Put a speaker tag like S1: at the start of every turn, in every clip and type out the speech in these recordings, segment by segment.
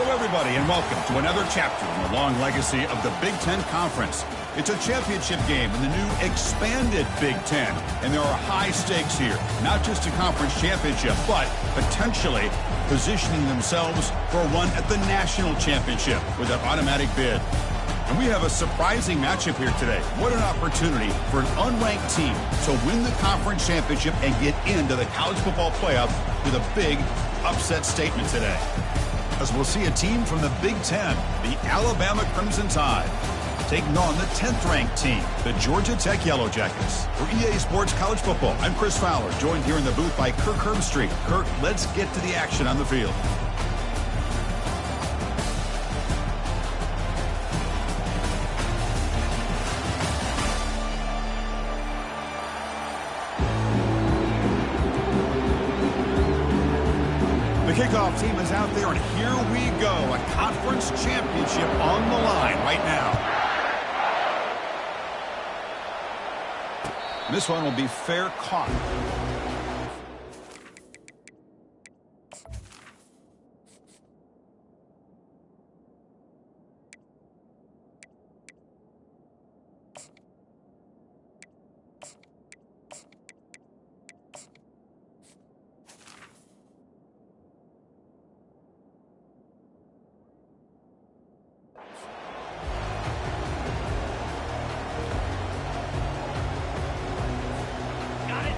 S1: Hello, everybody, and welcome to another chapter in the long legacy of the Big Ten Conference. It's a championship game in the new expanded Big Ten, and there are high stakes here, not just a conference championship, but potentially positioning themselves for one at the national championship with an automatic bid. And we have a surprising matchup here today. What an opportunity for an unranked team to win the conference championship and get into the college football playoff with a big upset statement today. As we'll see a team from the Big Ten, the Alabama Crimson Tide, taking on the 10th-ranked team, the Georgia Tech Yellow Jackets. For EA Sports College Football, I'm Chris Fowler, joined here in the booth by Kirk Herbstreit. Kirk, let's get to the action on the field. The kickoff team is out there, and here we go. A conference championship on the line right now. This one will be fair caught.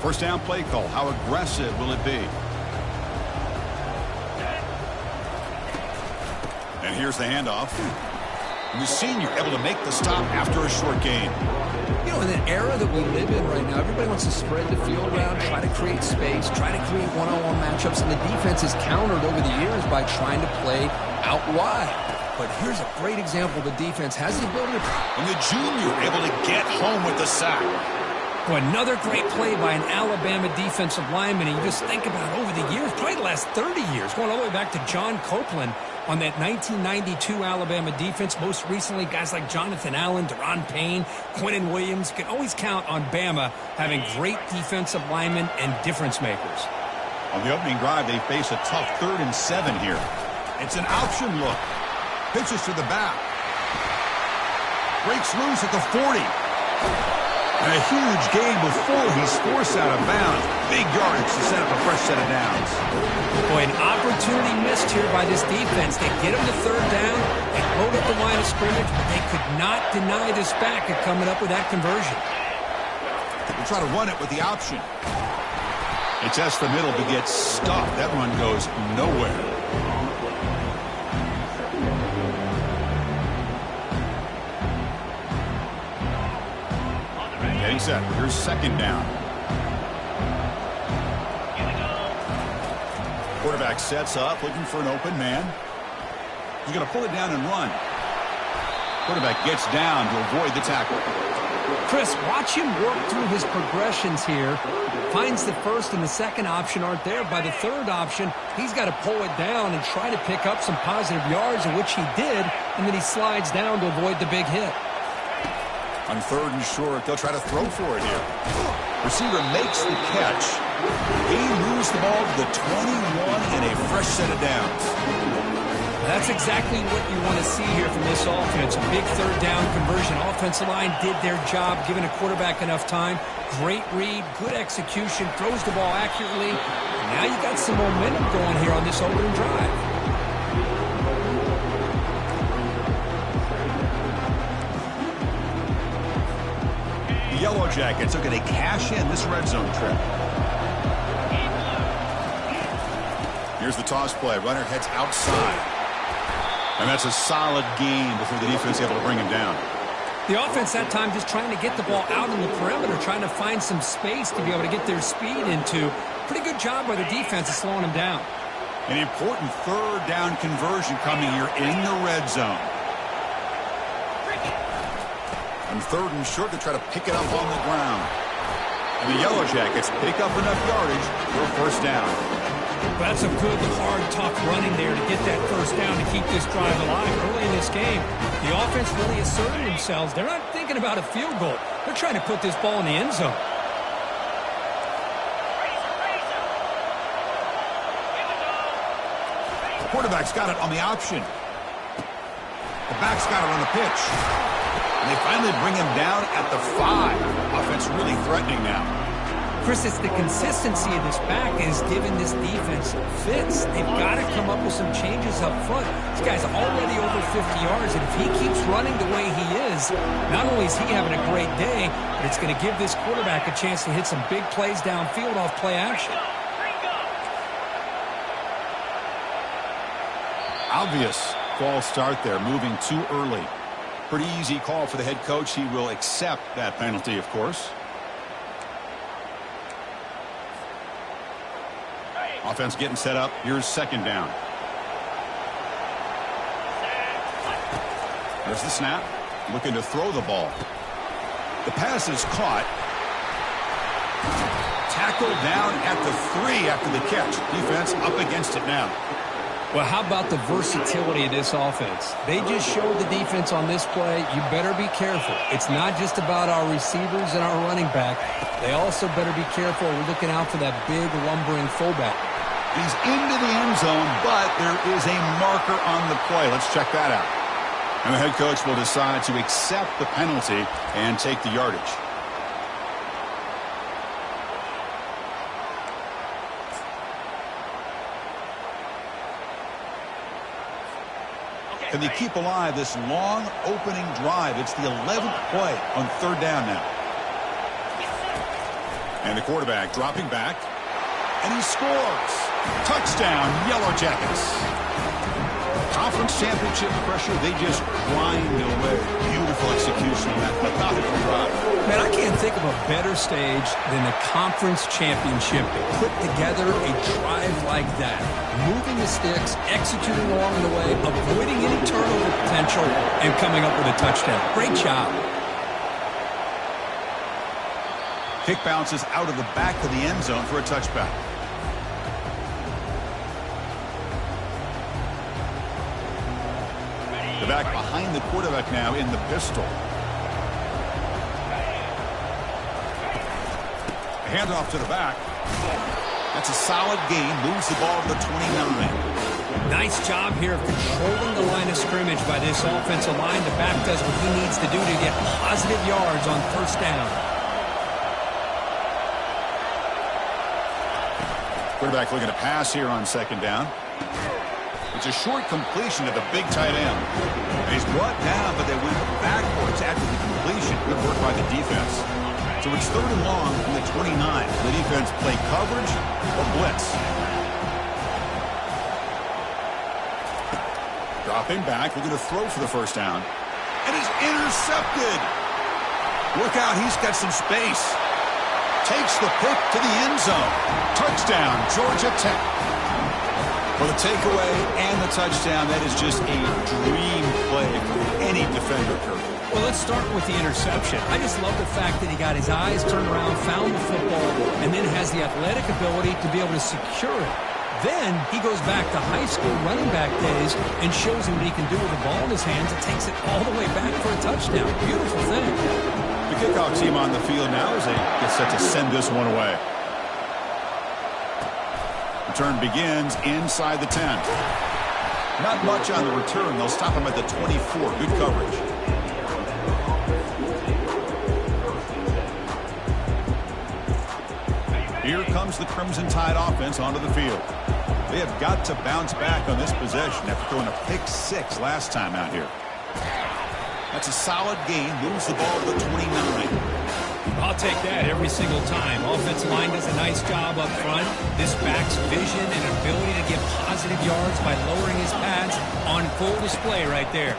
S1: First down play call. How aggressive will it be? And here's the handoff. And the senior able to make the stop after a short gain.
S2: You know, in the era that we live in right now, everybody wants to spread the field around, try to create space, try to create one-on-one matchups, and the defense has countered over the years by trying to play out wide. But here's a great example. The defense has the ability to...
S1: And the junior able to get home with the sack.
S2: Boy, another great play by an Alabama defensive lineman. And you just think about over the years, probably the last 30 years, going all the way back to John Copeland on that 1992 Alabama defense. Most recently, guys like Jonathan Allen, Deron Payne, Quinnen Williams. You can always count on Bama having great defensive linemen and difference makers.
S1: On the opening drive, they face a tough 3rd and 7 here. It's an option look. Pitches to the back. Breaks loose at the 40. And a huge gain before he's forced out of bounds. Big yardage to set up a fresh set of downs.
S2: Boy, an opportunity missed here by this defense. They get him to 3rd down. They load up the line of scrimmage, but they could not deny this back at coming up with that conversion.
S1: We'll try to run it with the option. It tests the middle but gets stopped. That run goes nowhere. Getting set. Here's 2nd down. Quarterback sets up, looking for an open man. He's going to pull it down and run. Quarterback gets down to avoid the tackle.
S2: Chris, watch him work through his progressions here. Finds the 1st and the 2nd option aren't there. By the 3rd option, he's got to pull it down and try to pick up some positive yards, in which he did, and then he slides down to avoid the big hit.
S1: On 3rd and short, they'll try to throw for it here. Receiver makes the catch. He moves the ball to the 21 and a fresh set of downs.
S2: That's exactly what you want to see here from this offense. A big 3rd down conversion. Offensive line did their job, giving a quarterback enough time. Great read, good execution, throws the ball accurately. And now you got some momentum going here on this opening drive.
S1: The Yellow Jackets looking to cash in this red zone trip. Here's the toss play. Runner heads outside. And that's a solid gain before the defense is able to bring him down.
S2: The offense that time just trying to get the ball out on the perimeter, trying to find some space to be able to get their speed into. Pretty good job by the defense of slowing him down.
S1: An important 3rd down conversion coming here in the red zone. On 3rd and short, to try to pick it up on the ground. And the Yellow Jackets pick up enough yardage for a 1st down.
S2: That's a good, hard, tough running there to get that 1st down to keep this drive alive early in this game. The offense really asserted themselves. They're not thinking about a field goal. They're trying to put this ball in the end zone.
S1: The quarterback's got it on the option. The back's got it on the pitch. And they finally bring him down at the 5. Offense really threatening now.
S2: Chris, it's the consistency of this back is giving this defense fits. They've got to come up with some changes up front. This guy's already over 50 yards, and if he keeps running the way he is, not only is he having a great day, but it's going to give this quarterback a chance to hit some big plays downfield off play action.
S1: Obvious false start there, moving too early. Pretty easy call for the head coach. He will accept that penalty, of course. Offense getting set up. Here's second down. There's the snap. Looking to throw the ball. The pass is caught. Tackled down at the 3 after the catch. Defense up against it now.
S2: Well, how about the versatility of this offense? They just showed the defense on this play, you better be careful. It's not just about our receivers and our running back. They also better be careful. We're looking out for that big, lumbering fullback.
S1: He's into the end zone, but there is a marker on the play. Let's check that out. And the head coach will decide to accept the penalty and take the yardage. Can they keep alive this long opening drive? It's the 11th play on third down now. And the quarterback dropping back. And he scores. Touchdown, Yellow Jackets. Conference championship pressure, they just grind away. Beautiful execution on that methodical drive.
S2: Man, I can't think of a better stage than the conference championship to put together a drive like that. Moving the sticks, executing along the way, avoiding any turnover potential, and coming up with a touchdown. Great job.
S1: Kick bounces out of the back of the end zone for a touchback. The back behind the quarterback now in the pistol. A handoff to the back. That's a solid gain. Moves the ball to the 29.
S2: Nice job here of controlling the line of scrimmage by this offensive line. The back does what he needs to do to get positive yards on first down.
S1: Quarterback looking to pass here on second down. It's a short completion to the big tight end. And he's brought down, but they went backwards after the completion. Good work by the defense. So it's third and long from the 29. The defense play coverage or blitz. Dropping back, looking to throw for the first down. And he's intercepted. Look out, he's got some space. Takes the pick to the end zone. Touchdown, Georgia Tech. For the takeaway and the touchdown, that is just a dream play for any defender, Kirk.
S2: Well, let's start with the interception. I just love the fact that he got his eyes turned around, found the football, and then has the athletic ability to be able to secure it. Then he goes back to high school running back days and shows him what he can do with the ball in his hands and takes it all the way back for a touchdown. Beautiful thing.
S1: The kickoff team on the field now as they get set to send this one away. Return begins inside the 10. Not much on the return. They'll stop him at the 24. Good coverage. Here comes the Crimson Tide offense onto the field. They have got to bounce back on this possession after throwing a pick 6 last time out here. That's a solid gain. Moves the ball to the 29.
S2: I'll take that every single time. Offensive line does a nice job up front. This back's vision and ability to get positive yards by lowering his pads on full display right there.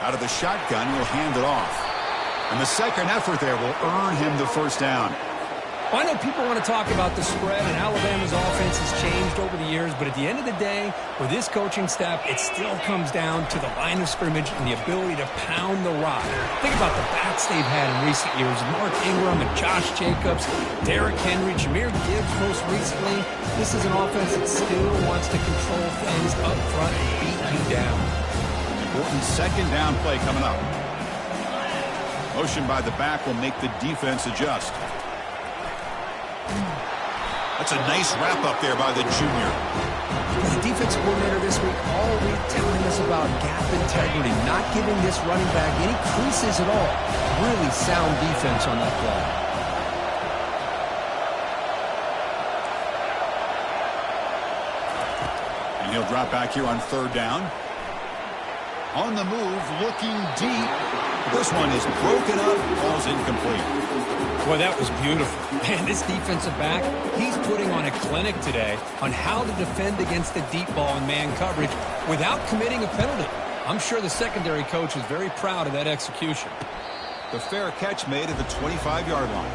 S1: Out of the shotgun, he'll hand it off. And the second effort there will earn him the first down.
S2: Well, I know people want to talk about the spread, and Alabama's offense has changed over the years, but at the end of the day, with this coaching staff, it still comes down to the line of scrimmage and the ability to pound the rock. Think about the backs they've had in recent years. Mark Ingram and Josh Jacobs, Derrick Henry, Jahmyr Gibbs most recently. This is an offense that still wants to control things up front and beat you down.
S1: Important second down play coming up. Motion by the back will make the defense adjust. A That's a nice wrap up there by the junior.
S2: The defensive coordinator this week all week telling us about gap integrity, not giving this running back any creases at all. Really sound defense on that play.
S1: And he'll drop back here on 3rd down. On the move, looking deep. This one is broken up, falls incomplete.
S2: Boy, that was beautiful. Man, this defensive back, he's putting on a clinic today on how to defend against the deep ball and man coverage without committing a penalty. I'm sure the secondary coach is very proud of that execution.
S1: The fair catch made at the 25-yard line.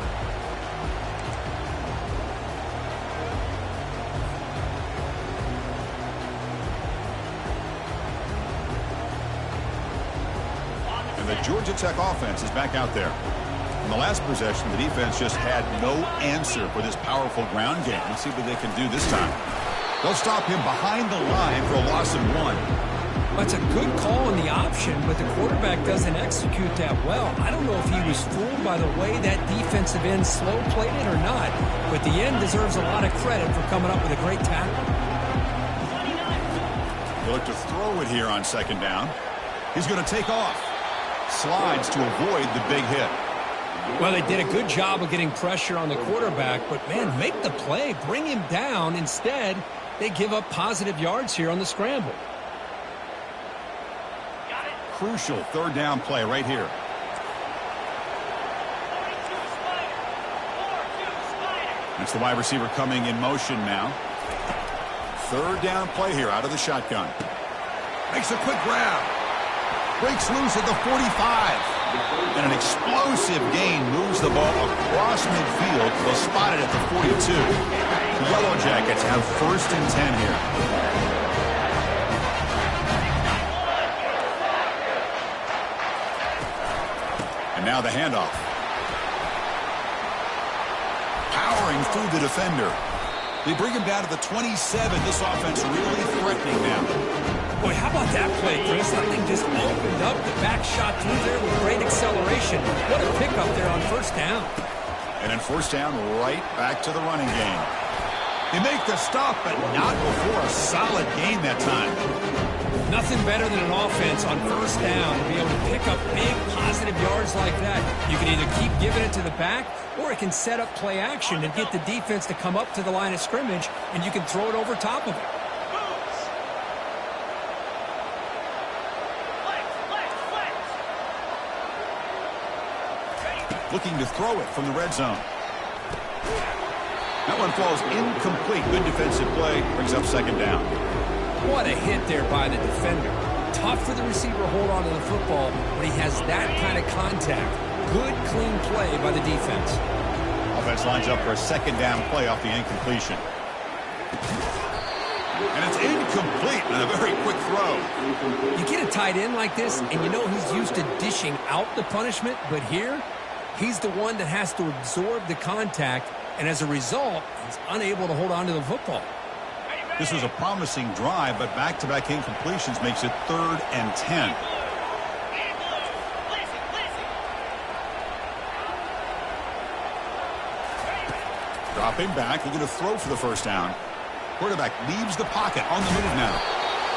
S1: And the Georgia Tech offense is back out there. In the last possession, the defense just had no answer for this powerful ground game. Let's see what they can do this time. They'll stop him behind the line for a loss of 1.
S2: That's a good call on the option, but the quarterback doesn't execute that well. I don't know if he was fooled by the way that defensive end slow-played it or not, but the end deserves a lot of credit for coming up with a great tackle.
S1: He'll look to throw it here on 2nd down. He's going to take off. Slides to avoid the big hit.
S2: Well, they did a good job of getting pressure on the quarterback, but, man, make the play. Bring him down. Instead, they give up positive yards here on the scramble.
S1: Crucial 3rd down play right here. That's the wide receiver coming in motion now. 3rd down play here out of the shotgun. Makes a quick grab. Breaks loose at the 45. And an explosive gain moves the ball across midfield. They'll spot it at the 42. The Yellow Jackets have 1st and 10 here. And now the handoff. Powering through the defender. They bring him down to the 27. This offense really threatening now.
S2: Boy, how about that play, Chris? That thing just opened up. The back shot through there with great acceleration. What a pickup there on 1st down.
S1: And then 1st down, right back to the running game. They make the stop, but not before a solid gain that time.
S2: Nothing better than an offense on 1st down to be able to pick up big positive yards like that. You can either keep giving it to the back, or it can set up play action and get the defense to come up to the line of scrimmage, and you can throw it over top of it.
S1: Looking to throw it from the red zone. That one falls incomplete. Good defensive play. Brings up 2nd down.
S2: What a hit there by the defender. Tough for the receiver to hold on to the football, but he has that kind of contact. Good, clean play by the defense.
S1: Offense lines up for a 2nd down play off the incompletion. And it's incomplete on a very quick throw.
S2: You get a tight end like this, and you know he's used to dishing out the punishment, but here, he's the one that has to absorb the contact, and as a result, he's unable to hold on to the football.
S1: This was a promising drive, but back-to-back incompletions makes it 3rd and 10. Dropping back, looking to throw for the 1st down. Quarterback leaves the pocket on the move now.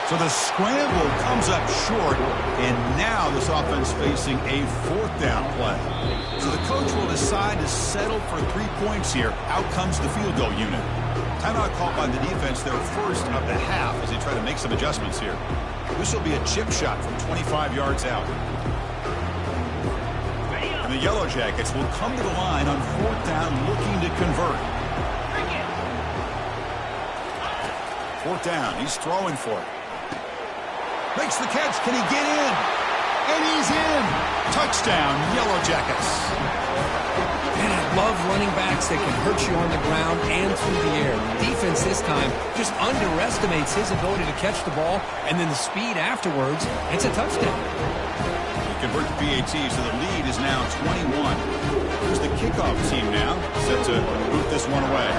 S1: So the scramble comes up short, and now this offense facing a 4th down play. So the coach will decide to settle for 3 points here. Out comes the field goal unit. Timeout called by the defense, their 1st of the half as they try to make some adjustments here. This will be a chip shot from 25 yards out. And the Yellow Jackets will come to the line on 4th down looking to convert. 4th down, he's throwing for it. Makes the catch. Can he get in? And he's in. Touchdown, Yellow Jackets.
S2: Man, I love running backs that can hurt you on the ground and through the air. The defense this time just underestimates his ability to catch the ball, and then the speed afterwards. It's a touchdown.
S1: He converts the PAT, so the lead is now 21. Here's the kickoff team now, set to boot this one away.